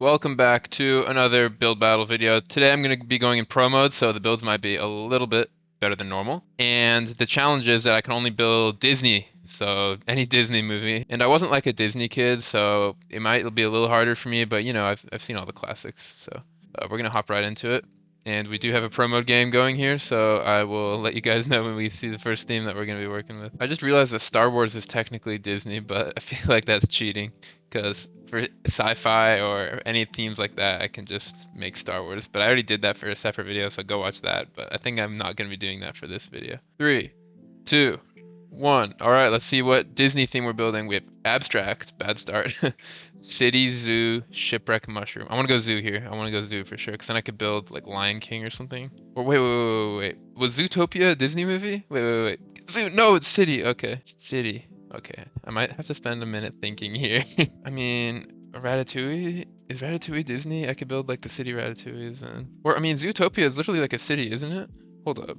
Welcome back to another build battle video. Today I'm going to be going in pro mode, so the builds might be a little bit better than normal. And the challenge is that I can only build Disney, so any Disney movie. And I wasn't like a Disney kid, so it might be a little harder for me, but I've seen all the classics, so we're going to hop right into it. And we do have a pro mode game going here, so I will let you guys know when we see the first theme that we're going to be working with. I just realized that Star Wars is technically Disney, but I feel like that's cheating because for sci-fi or any themes like that, I can just make Star Wars. But I already did that for a separate video, so go watch that. But I think I'm not going to be doing that for this video. Three, two, one. All right, let's see what Disney theme we're building. We have abstract, bad start. City, zoo, shipwreck, mushroom. I want to go zoo here. I want to go zoo for sure, because then I could build like Lion King or something. Or wait. Was Zootopia a Disney movie? Wait. Zoo, no, it's city. Okay, city. Okay, I might have to spend a minute thinking here. I mean, Ratatouille? Is Ratatouille Disney? I could build like the city Ratatouilles and... Or, I mean, Zootopia is literally like a city, isn't it? Hold up.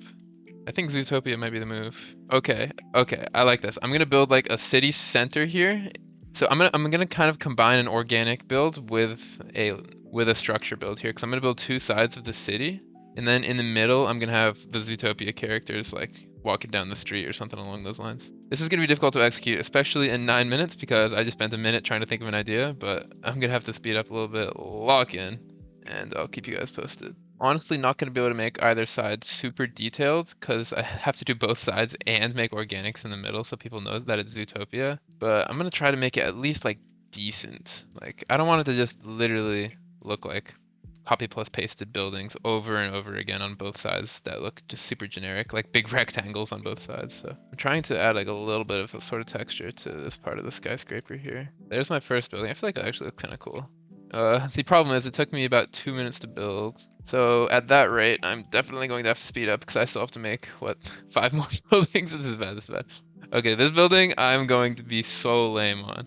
I think Zootopia might be the move. Okay, I like this. I'm gonna build like a city center here. So I'm gonna kind of combine an organic build with a structure build here, because I'm gonna build two sides of the city. And then in the middle, I'm gonna have the Zootopia characters like walking down the street or something along those lines. This is gonna be difficult to execute, especially in 9 minutes, because I just spent a minute trying to think of an idea, but I'm gonna have to speed up a little bit, lock in, and I'll keep you guys posted. Honestly, not gonna be able to make either side super detailed, because I have to do both sides and make organics in the middle so people know that it's Zootopia. But I'm gonna try to make it at least like decent. Like, I don't want it to just literally look like copy plus pasted buildings over and over again on both sides that look just super generic, like big rectangles on both sides. So I'm trying to add like a little bit of a sort of texture to this part of the skyscraper here. There's my first building. I feel like it actually looks kind of cool. The problem is it took me about 2 minutes to build. So at that rate, I'm definitely going to have to speed up because I still have to make, what, 5 more buildings? This is bad. Okay, this building I'm going to be so lame on.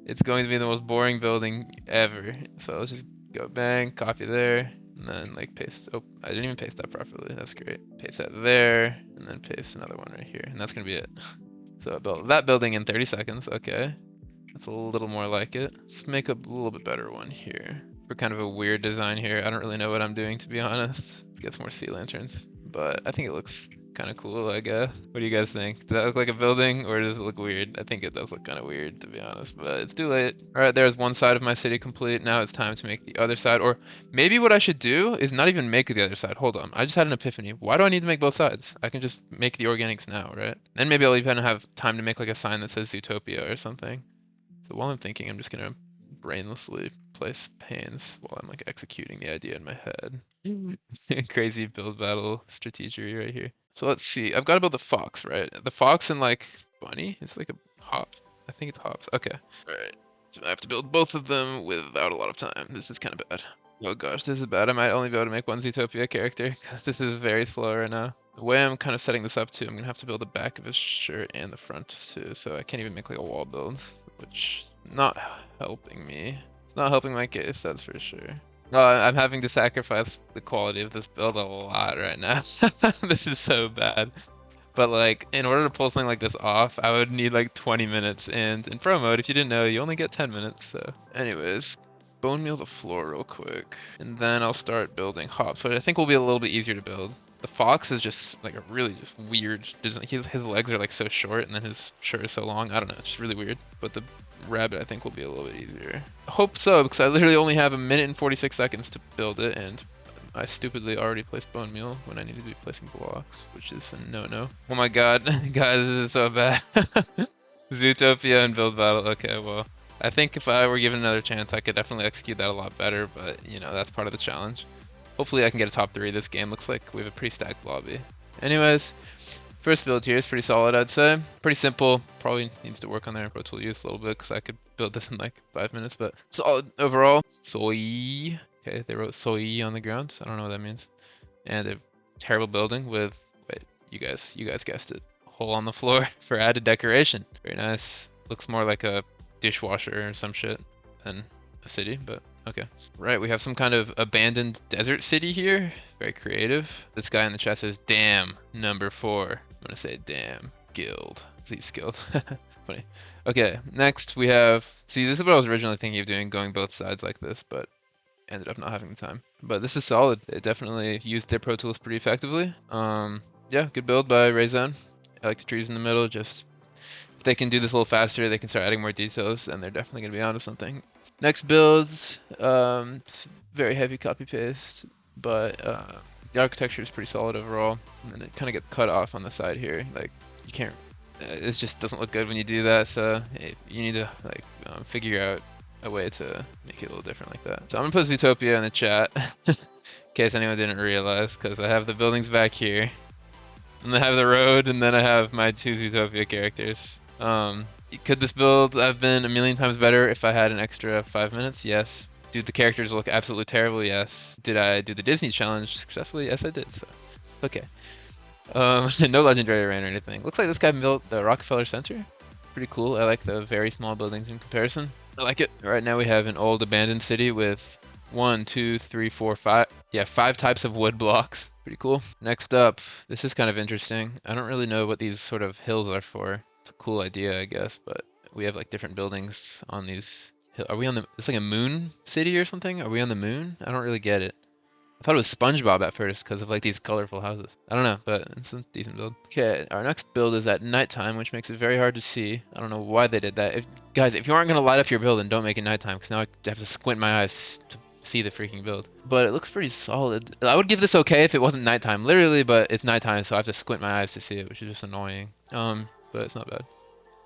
It's going to be the most boring building ever. So let's just go bang, copy there, and then like paste. Oh, I didn't even paste that properly. That's great. Paste that there, and then paste another one right here. And that's gonna be it. So I built that building in 30 seconds. Okay. That's a little more like it. Let's make a little bit better one here. For kind of a weird design here. I don't really know what I'm doing, to be honest. Get some more sea lanterns. But I think it looks kind of cool, I guess. What do you guys think? Does that look like a building or does it look weird? I think it does look kind of weird, to be honest, but it's too late. All right, there's one side of my city complete. Now it's time to make the other side. Or maybe what I should do is not even make the other side. Hold on. I just had an epiphany. Why do I need to make both sides? I can just make the organics now, right? Then maybe I'll even have time to make like a sign that says Zootopia or something. So while I'm thinking, I'm just gonna brainlessly place panes while I'm like executing the idea in my head. Crazy build battle strategy right here. So let's see. I've got to build the fox, right? The fox and like bunny. It's like a hop. I think it's hops. Okay. All right. So I have to build both of them without a lot of time. This is kind of bad. Oh gosh, this is bad. I might only be able to make one Zootopia character because this is very slow right now. The way I'm kind of setting this up too, I'm gonna have to build the back of his shirt and the front too, so I can't even make like a wall build, which not helping me. It's not helping my case, that's for sure. I'm having to sacrifice the quality of this build a lot right now. This is so bad. But like, in order to pull something like this off, I would need like 20 minutes. And in pro mode, if you didn't know, you only get 10 minutes. So anyways, bone meal the floor real quick. And then I'll start building hops, which I think will be a little bit easier to build. The fox is just like a really just weird design. His legs are like so short and then his shirt is so long. I don't know, it's just really weird. But the rabbit I think will be a little bit easier. I hope so, because I literally only have a minute and 46 seconds to build it, and I stupidly already placed bone meal when I needed to be placing blocks, which is a no-no. Oh my god, guys, this is so bad. Zootopia and build battle. Okay, well, I think if I were given another chance, I could definitely execute that a lot better, but, you know, that's part of the challenge. Hopefully I can get a top 3 this game. Looks like we have a pretty stacked lobby. Anyways, first build here is pretty solid, I'd say. Pretty simple. Probably needs to work on their Pro Tool use a little bit because I could build this in like 5 minutes, but solid overall. Soy. Okay, they wrote soy on the ground. I don't know what that means. And a terrible building with, wait, you guys guessed it. Hole on the floor for added decoration. Very nice. Looks more like a dishwasher or some shit than a city, but okay. Right, we have some kind of abandoned desert city here. Very creative. This guy in the chat says, damn, number 4. I'm gonna say, damn, guild. Z skilled. Funny. Okay, next we have, see, this is what I was originally thinking of doing, going both sides like this, but ended up not having the time. But this is solid. They definitely used their Pro Tools pretty effectively. Yeah, good build by Rayzone. I like the trees in the middle. Just if they can do this a little faster, they can start adding more details, and they're definitely gonna be onto something. Next builds, it's very heavy copy paste, but the architecture is pretty solid overall, and it kind of gets cut off on the side here. Like you can't, it just doesn't look good when you do that. So you need to like figure out a way to make it a little different like that. So I'm gonna put Zootopia in the chat in case anyone didn't realize, because I have the buildings back here, and I have the road, and then I have my two Zootopia characters. Could this build have been a million times better if I had an extra 5 minutes? Yes. Do the characters look absolutely terrible? Yes. Did I do the Disney challenge successfully? Yes, I did. So, okay. No legendary rain or anything. Looks like this guy built the Rockefeller Center. Pretty cool. I like the very small buildings in comparison. I like it. Right now we have an old abandoned city with 1, 2, 3, 4, 5. Yeah, 5 types of wood blocks. Pretty cool. Next up, this is kind of interesting. I don't really know what these sort of hills are for. It's a cool idea, I guess, but we have like different buildings on these. Are we on the? It's like a moon city or something. Are we on the moon? I don't really get it. I thought it was SpongeBob at first because of like these colorful houses. I don't know, but it's a decent build. Okay, our next build is at nighttime, which makes it very hard to see. I don't know why they did that. Guys, if you aren't gonna light up your build, then don't make it nighttime, because now I have to squint my eyes to see the freaking build. But it looks pretty solid. I would give this okay if it wasn't nighttime, literally, but it's nighttime, so I have to squint my eyes to see it, which is just annoying. But it's not bad.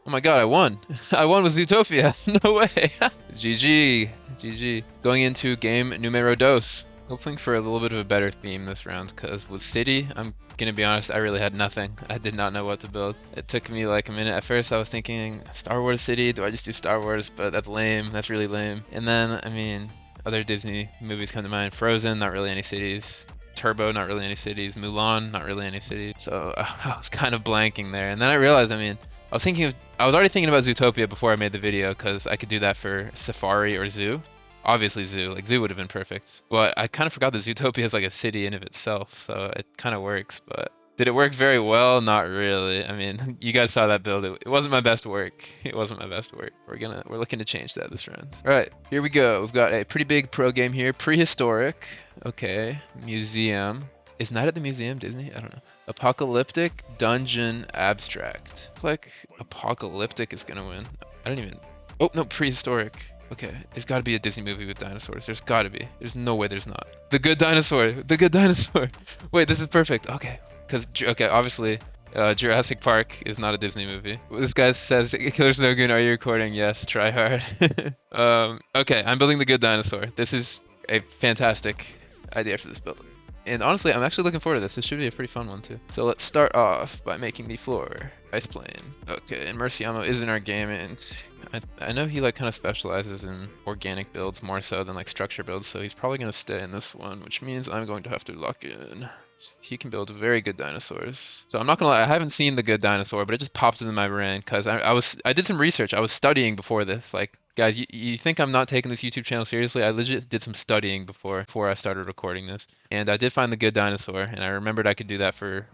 Oh my god, I won! I won with Zootopia! No way! GG! GG. Going into game numero dos. Hoping for a little bit of a better theme this round, because with City, I'm gonna be honest, I really had nothing. I did not know what to build. It took me like a minute. At first I was thinking, Star Wars City, do I just do Star Wars? But that's lame, that's really lame. And then, I mean, other Disney movies come to mind. Frozen, not really any cities. Turbo, not really any cities. Mulan, not really any cities. So I was kind of blanking there. And then I realized, I mean, I was already thinking about Zootopia before I made the video, because I could do that for Safari or Zoo. Obviously Zoo, like Zoo would have been perfect. But I kind of forgot that Zootopia is like a city in of itself, so it kind of works. But did it work very well? Not really. I mean, you guys saw that build. It wasn't my best work. It wasn't my best work. We're looking to change that this round. All right, here we go. We've got a pretty big pro game here. Prehistoric. Okay, museum. Is Night at the Museum Disney? I don't know. Apocalyptic Dungeon Abstract. It's like Apocalyptic is gonna win. I don't even. Oh no, prehistoric. Okay, there's got to be a Disney movie with dinosaurs. There's got to be. There's no way there's not. The Good Dinosaur. The Good Dinosaur. Wait, this is perfect. Okay, okay, obviously, Jurassic Park is not a Disney movie. This guy says, Killer Snowgoon, are you recording? Yes, try hard. Okay, I'm building the Good Dinosaur. This is a fantastic idea for this build. And honestly, I'm actually looking forward to this. This should be a pretty fun one too. So let's start off by making the floor ice plane. Okay, and Murciamo is in our game, and I know he like kind of specializes in organic builds more so than like structure builds, so he's probably gonna stay in this one, which means I'm going to have to lock in. He can build very good dinosaurs. So I'm not gonna lie, I haven't seen the Good Dinosaur, but it just popped into my brain because I did some research. I was studying before this. Like, guys, you think I'm not taking this YouTube channel seriously? I legit did some studying before I started recording this, and I did find the Good Dinosaur, and I remembered I could do that for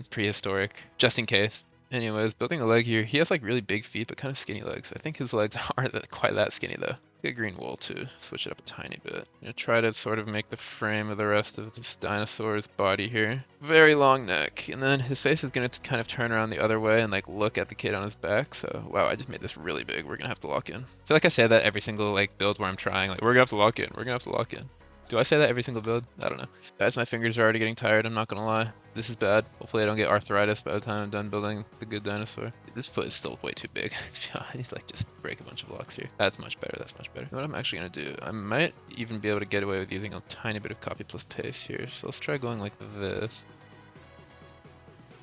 prehistoric, just in case. Anyways, building a leg here. He has like really big feet, but kind of skinny legs. I think his legs aren't quite that skinny though. Get green wool to switch it up a tiny bit. I'm gonna try to sort of make the frame of the rest of this dinosaur's body here. Very long neck, and then his face is gonna kind of turn around the other way and like look at the kid on his back. So wow, I just made this really big. We're gonna have to lock in. I feel like I say that every single like build where I'm trying. Like we're gonna have to lock in. We're gonna have to lock in. Do I say that every single build? I don't know. Guys, my fingers are already getting tired, I'm not gonna lie. This is bad. Hopefully I don't get arthritis by the time I'm done building the Good Dinosaur. This foot is still way too big, to be honest. Like, just break a bunch of blocks here. That's much better, that's much better. You know what I'm actually gonna do? I might even be able to get away with using a tiny bit of copy plus paste here. So let's try going like this.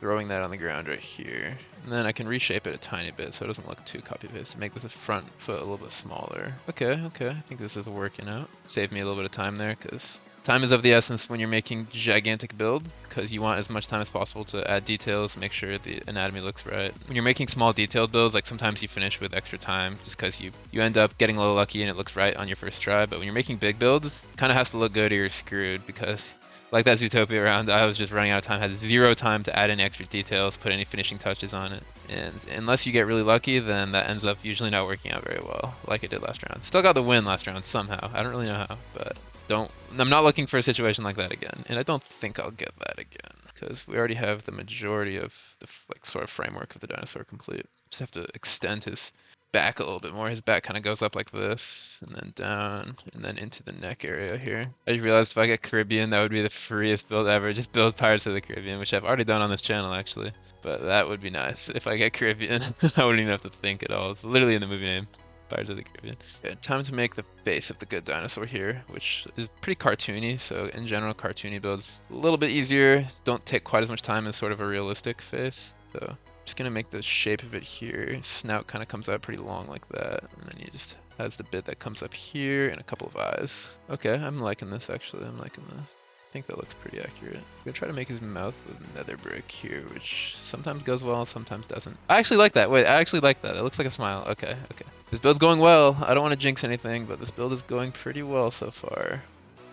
Throwing that on the ground right here. And then I can reshape it a tiny bit so it doesn't look too copy paste. Make the front foot a little bit smaller. Okay, I think this is working out. Save me a little bit of time there, because time is of the essence when you're making gigantic build, because you want as much time as possible to add details, make sure the anatomy looks right. When you're making small detailed builds, like sometimes you finish with extra time just because you end up getting a little lucky and it looks right on your first try. But when you're making big builds, it kind of has to look good or you're screwed, because like that Zootopia round, I was just running out of time, had zero time to add any extra details, put any finishing touches on it. And unless you get really lucky, then that ends up usually not working out very well, like it did last round. Still got the win last round somehow. I don't really know how, but I'm not looking for a situation like that again, and I don't think I'll get that again because we already have the majority of the like sort of framework of the dinosaur complete. Just have to extend his back a little bit more. His back kind of goes up like this, and then down, and then into the neck area here. I realized if I get Caribbean, that would be the freest build ever. Just build Pirates of the Caribbean, which I've already done on this channel actually. But that would be nice if I get Caribbean. I wouldn't even have to think at all. It's literally in the movie name. Pirates of the Caribbean. Okay, time to make the base of the good dinosaur here, which is pretty cartoony. So in general, cartoony builds a little bit easier. Don't take quite as much time as sort of a realistic face. So just gonna make the shape of it here. Snout kind of comes out pretty long like that, and then he just has the bit that comes up here and a couple of eyes. Okay, I'm liking this actually. I'm liking this. I think that looks pretty accurate. I'm gonna try to make his mouth with nether brick here, which sometimes goes well, sometimes doesn't. I actually like that. Wait, I actually like that. It looks like a smile. Okay, okay. This build's going well. I don't want to jinx anything, but this build is going pretty well so far.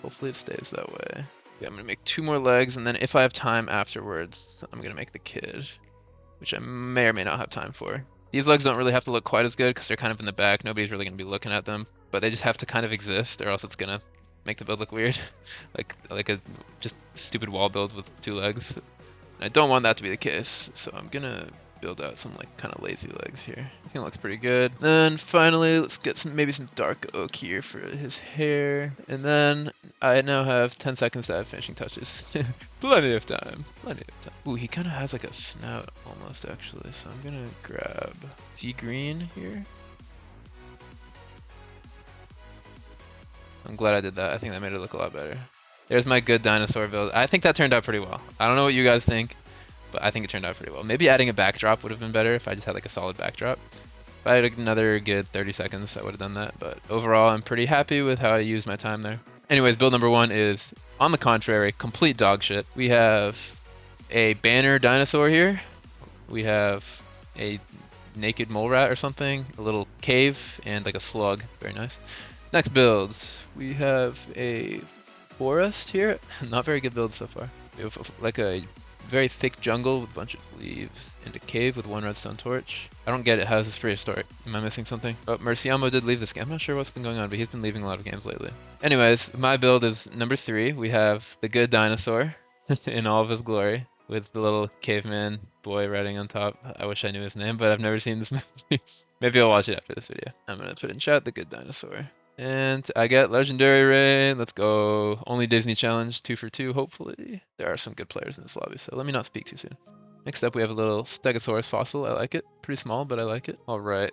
Hopefully it stays that way. Yeah, I'm gonna make 2 more legs, and then if I have time afterwards, I'm gonna make the kid, which I may or may not have time for. These legs don't really have to look quite as good because they're kind of in the back. Nobody's really gonna be looking at them, but they just have to kind of exist, or else it's gonna make the build look weird, like a just stupid wall build with 2 legs. And I don't want that to be the case, so I'm gonna build out some like kind of lazy legs here. I think it looks pretty good. Then finally, let's get maybe some dark oak here for his hair, and then I now have 10 seconds to have finishing touches. Plenty of time. Plenty of time. Ooh, he kind of has like a snout almost actually, so I'm gonna grab sea green here. I'm glad I did that. I think that made it look a lot better. There's my good dinosaur build. I think that turned out pretty well. I don't know what you guys think, but I think it turned out pretty well. Maybe adding a backdrop would have been better if I just had like a solid backdrop. If I had another good 30 seconds, I would have done that. But overall, I'm pretty happy with how I used my time there. Anyways, build number 1 is, on the contrary, complete dog shit. We have a banner dinosaur here. We have a naked mole rat or something, a little cave, and like a slug. Very nice. Next builds, we have a forest here. Not very good build so far. We have like a very thick jungle with a bunch of leaves and a cave with 1 redstone torch. I don't get it. How is this prehistoric? Am I missing something? Oh, Merciamo did leave this game. I'm not sure what's been going on, but he's been leaving a lot of games lately. Anyways, my build is number 3. We have the good dinosaur in all of his glory with the little caveman boy riding on top. I wish I knew his name, but I've never seen this movie. Maybe I'll watch it after this video. I'm gonna put in chat the good dinosaur. And I get legendary rain. Let's go. Only Disney challenge, 2 for 2, hopefully. There are some good players in this lobby, so let me not speak too soon. Next up, we have a little Stegosaurus fossil. I like it. Pretty small, but I like it. All right.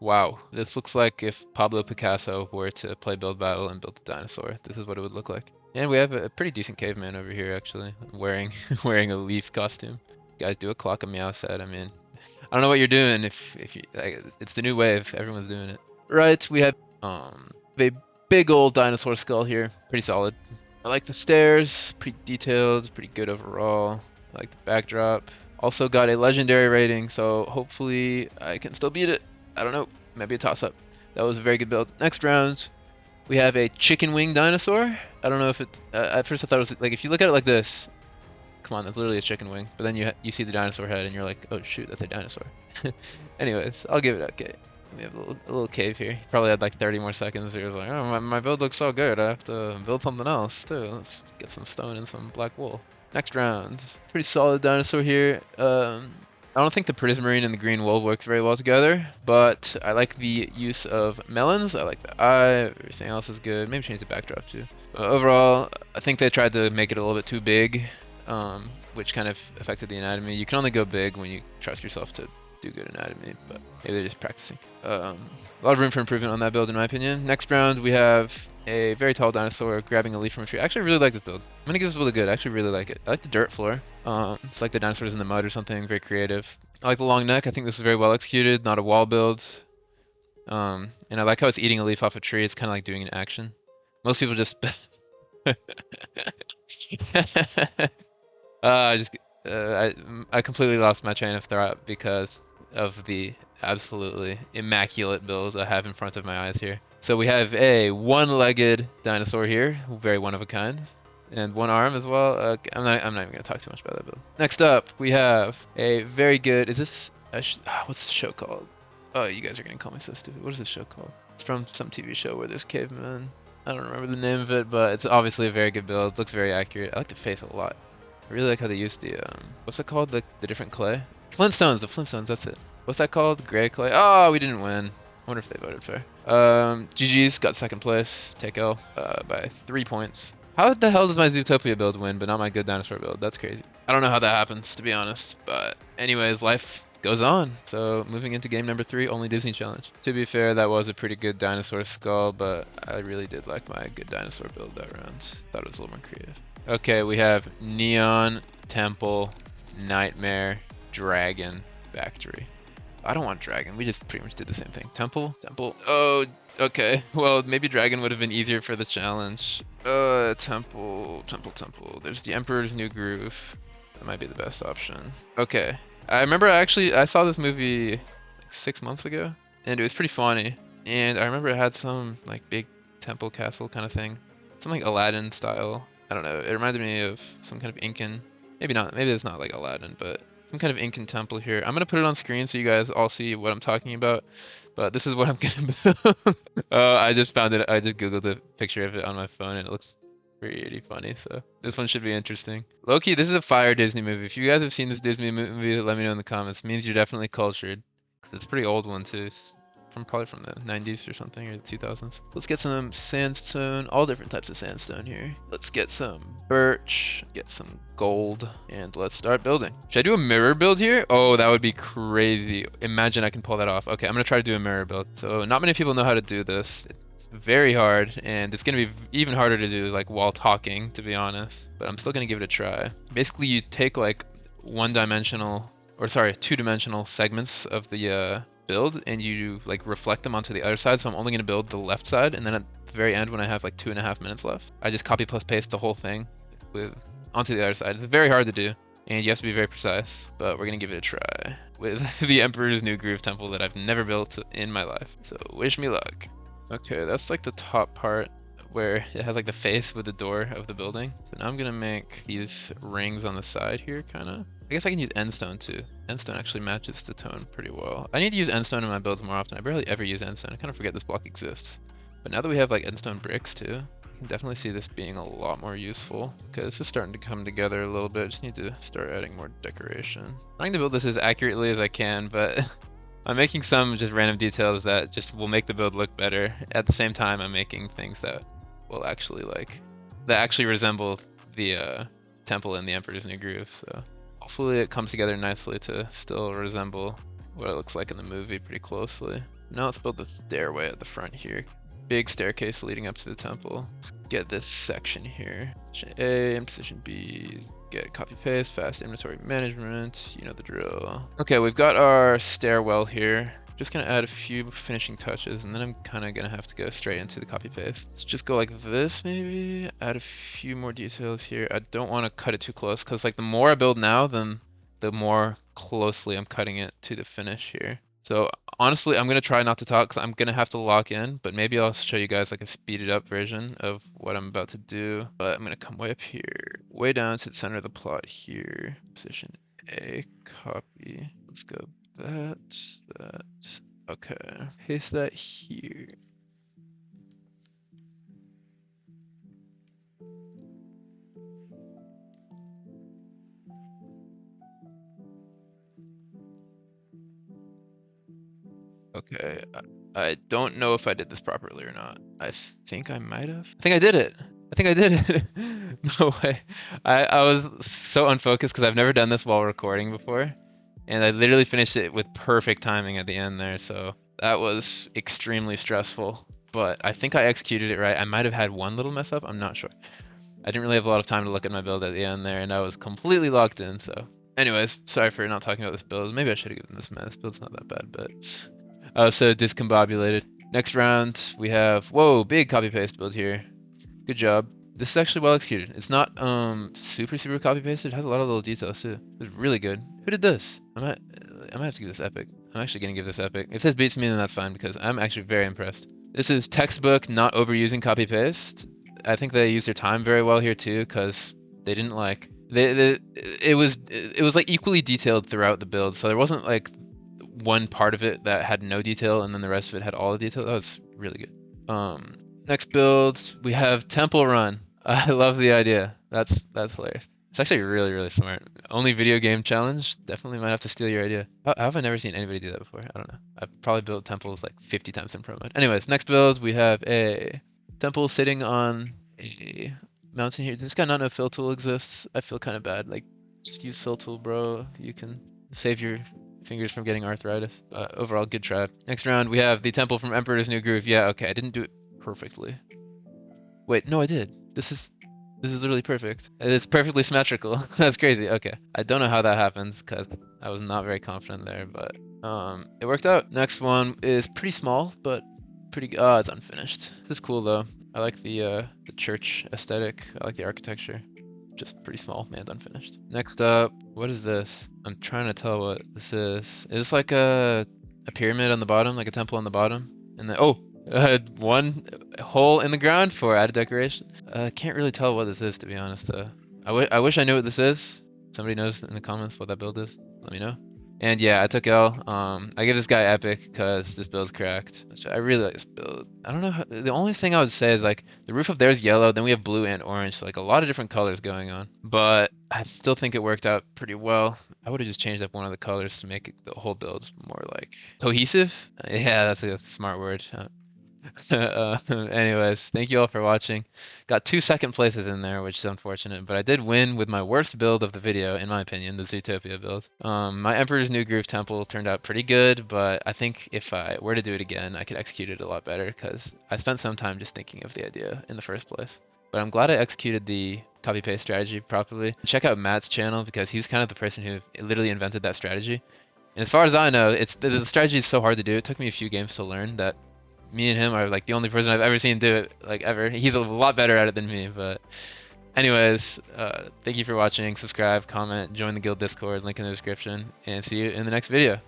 Wow. This looks like if Pablo Picasso were to play Build Battle and build a dinosaur. This is what it would look like. And we have a pretty decent caveman over here, actually, wearing wearing a leaf costume. Guys, do a clock a meow set. I mean, I don't know what you're doing. If you, like, it's the new wave. Everyone's doing it. Right. We have a big old dinosaur skull here. Pretty solid. I like the stairs. Pretty detailed. Pretty good overall. I like the backdrop. Also got a legendary rating, so hopefully I can still beat it. I don't know. Maybe a toss-up. That was a very good build. Next round, we have a chicken wing dinosaur. I don't know if it's... at first I thought it was... Like, if you look at it like this... Come on, that's literally a chicken wing. But then you see the dinosaur head, and you're like, oh shoot, that's a dinosaur. Anyways, I'll give it okay. We have a little cave here. Probably had like 30 more seconds. You're like, oh, my build looks so good. I have to build something else too. Let's get some stone and some black wool. Next round. Pretty solid dinosaur here. I don't think the prismarine and the green wool works very well together, but I like the use of melons. I like the eye. Everything else is good. Maybe change the backdrop too. Overall, I think they tried to make it a little bit too big, which kind of affected the anatomy. You can only go big when you trust yourself to do good anatomy, but maybe they're just practicing. A lot of room for improvement on that build in my opinion. Next round we have a very tall dinosaur grabbing a leaf from a tree. I actually really like this build. I'm gonna give this build a good. I actually really like it. I like the dirt floor. It's like the dinosaur's in the mud or something. Very creative. I like the long neck. I think this is very well executed. Not a wall build. And I like how it's eating a leaf off a tree. It's kind of like doing an action. Most people just I completely lost my train of thought because of the absolutely immaculate builds I have in front of my eyes here. So we have a one-legged dinosaur here, very one of a kind, and one arm as well. I'm not even gonna talk too much about that build. Next up, we have a very good. Is this? What's the show called? Oh, you guys are gonna call me so stupid. What is this show called? It's from some TV show where there's cavemen. I don't remember the name of it, but it's obviously a very good build. It looks very accurate. I like the face a lot. I really like how they used the what's that called? The different clay? Flintstones, the Flintstones, that's it. What's that called? Gray clay. Oh, we didn't win. I wonder if they voted fair. GG's got second place. Take L by 3 points. How the hell does my Zootopia build win, but not my good dinosaur build? That's crazy. I don't know how that happens, to be honest. But anyways, life goes on. So moving into game number 3, only Disney challenge. To be fair, that was a pretty good dinosaur skull, but I really did like my good dinosaur build that round. Thought it was a little more creative. Okay, we have Neon, Temple, Nightmare, Dragon, Factory. I don't want Dragon. We just pretty much did the same thing. Temple, Temple. Oh, okay. Well, maybe Dragon would have been easier for the challenge. Temple, Temple, Temple. There's the Emperor's New Groove. That might be the best option. Okay. I remember I saw this movie like 6 months ago, and it was pretty funny. And I remember it had some like big temple castle kind of thing. Something like Aladdin style. I don't know. It reminded me of some kind of Incan. Maybe not. Maybe it's not like Aladdin, but some kind of Incan temple here. I'm gonna put it on screen so you guys all see what I'm talking about. But this is what I'm gonna build. I just found it. I just googled a picture of it on my phone, and it looks pretty funny. So this one should be interesting. Loki, this is a fire Disney movie. If you guys have seen this Disney movie, let me know in the comments. It means you're definitely cultured. It's a pretty old one too. It's probably from the 90s or something, or the 2000s. Let's get some sandstone, all different types of sandstone here. Let's get some birch, get some gold, and let's start building. Should I do a mirror build here? Oh, that would be crazy. Imagine I can pull that off. Okay, I'm gonna try to do a mirror build. So not many people know how to do this. It's very hard, and it's gonna be even harder to do like while talking, to be honest. But I'm still gonna give it a try. Basically, you take like two-dimensional segments of the build, and you like reflect them onto the other side. So I'm only going to build the left side, and then at the very end, when I have like 2.5 minutes left, I just copy plus paste the whole thing onto the other side. It's very hard to do, and you have to be very precise, but we're going to give it a try with the Emperor's New Groove temple that I've never built in my life. So wish me luck. Okay, that's like the top part where it has like the face with the door of the building. So now I'm gonna make these rings on the side here, kind of. I guess I can use endstone too. Endstone actually matches the tone pretty well. I need to use endstone in my builds more often. I barely ever use endstone. I kind of forget this block exists. But now that we have like endstone bricks too, I can definitely see this being a lot more useful, because this is starting to come together a little bit. Just need to start adding more decoration. I'm trying to build this as accurately as I can, but I'm making some just random details that just will make the build look better. At the same time, I'm making things that will actually resemble the temple in the Emperor's New Groove. So hopefully it comes together nicely to still resemble what it looks like in the movie pretty closely. Now let's build the stairway at the front here. Big staircase leading up to the temple. Let's get this section here. Position A and position B. Get copy paste, fast inventory management, you know the drill. Okay, we've got our stairwell here. Just gonna add a few finishing touches, and then I'm kind of gonna have to go straight into the copy paste. Let's just go like this maybe, add a few more details here. I don't want to cut it too close, because like the more I build now, then the more closely I'm cutting it to the finish here. So honestly, I'm gonna try not to talk, because I'm gonna have to lock in, but maybe I'll show you guys like a speeded up version of what I'm about to do. But I'm gonna come way up here, way down to the center of the plot here. Position A, copy. Let's go that. Okay, paste that here. Okay, I don't know if I did this properly or not. I think I might have. I think I did it. I think I did it. No way. I was so unfocused because I've never done this while recording before. And I literally finished it with perfect timing at the end there. So that was extremely stressful. But I think I executed it right. I might have had one little mess up. I'm not sure. I didn't really have a lot of time to look at my build at the end there. And I was completely locked in. So anyways, sorry for not talking about this build. Maybe I should have given this a minute. This build's not that bad, but I was so discombobulated. Next round, we have, whoa, big copy paste build here. Good job. This is actually well executed. It's not super copy pasted. It has a lot of little details too. It's really good. Who did this? I might have to give this epic. I'm actually gonna give this epic. If this beats me, then that's fine, because I'm actually very impressed. This is textbook not overusing copy paste. I think they used their time very well here too, because they didn't like it was like equally detailed throughout the build. So there wasn't like one part of it that had no detail and then the rest of it had all the detail. That was really good. Next build, we have Temple Run. I love the idea. That's hilarious. It's actually really, really smart. Only video game challenge. Definitely might have to steal your idea. How have I never seen anybody do that before? I don't know. I've probably built temples like 50 times in pro mode. Anyways, next build, we have a temple sitting on a mountain here. Does this guy not know fill tool exists? I feel kind of bad. Like, just use fill tool, bro. You can save your fingers from getting arthritis. Overall, good try. Next round, we have the temple from Emperor's New Groove. Yeah, okay, I didn't do it perfectly. Wait, no, I did. This is literally perfect. It's perfectly symmetrical. That's crazy. Okay. I don't know how that happens because I was not very confident there, but it worked out. Next one is pretty small, but pretty good. Oh, it's unfinished. This is cool though. I like the church aesthetic. I like the architecture. Just pretty small and unfinished. Next up, what is this? I'm trying to tell what this is. Is this like a pyramid on the bottom, like a temple on the bottom? And then one hole in the ground for added decoration. Can't really tell what this is, to be honest, though. I wish I knew what this is. Somebody knows in the comments what that build is. Let me know. And yeah, I took L. I give this guy epic because this build's cracked. I really like this build. I don't know the only thing I would say is like the roof up there is yellow, then we have blue and orange, so like a lot of different colors going on. But I still think it worked out pretty well. I would have just changed up one of the colors to make the whole build more like cohesive. Yeah, that's a smart word. Anyways, thank you all for watching. Got 2 second places in there, which is unfortunate, but I did win with my worst build of the video, in my opinion, the Zootopia build. My Emperor's New Groove Temple turned out pretty good, but I think if I were to do it again, I could execute it a lot better because I spent some time just thinking of the idea in the first place. But I'm glad I executed the copy-paste strategy properly. Check out Matt's channel because he's kind of the person who literally invented that strategy. And as far as I know, the strategy is so hard to do. It took me a few games to learn that me and him are like the only person I've ever seen do it, like ever. He's a lot better at it than me, but anyways, thank you for watching. Subscribe, comment, join the guild Discord, link in the description, and see you in the next video.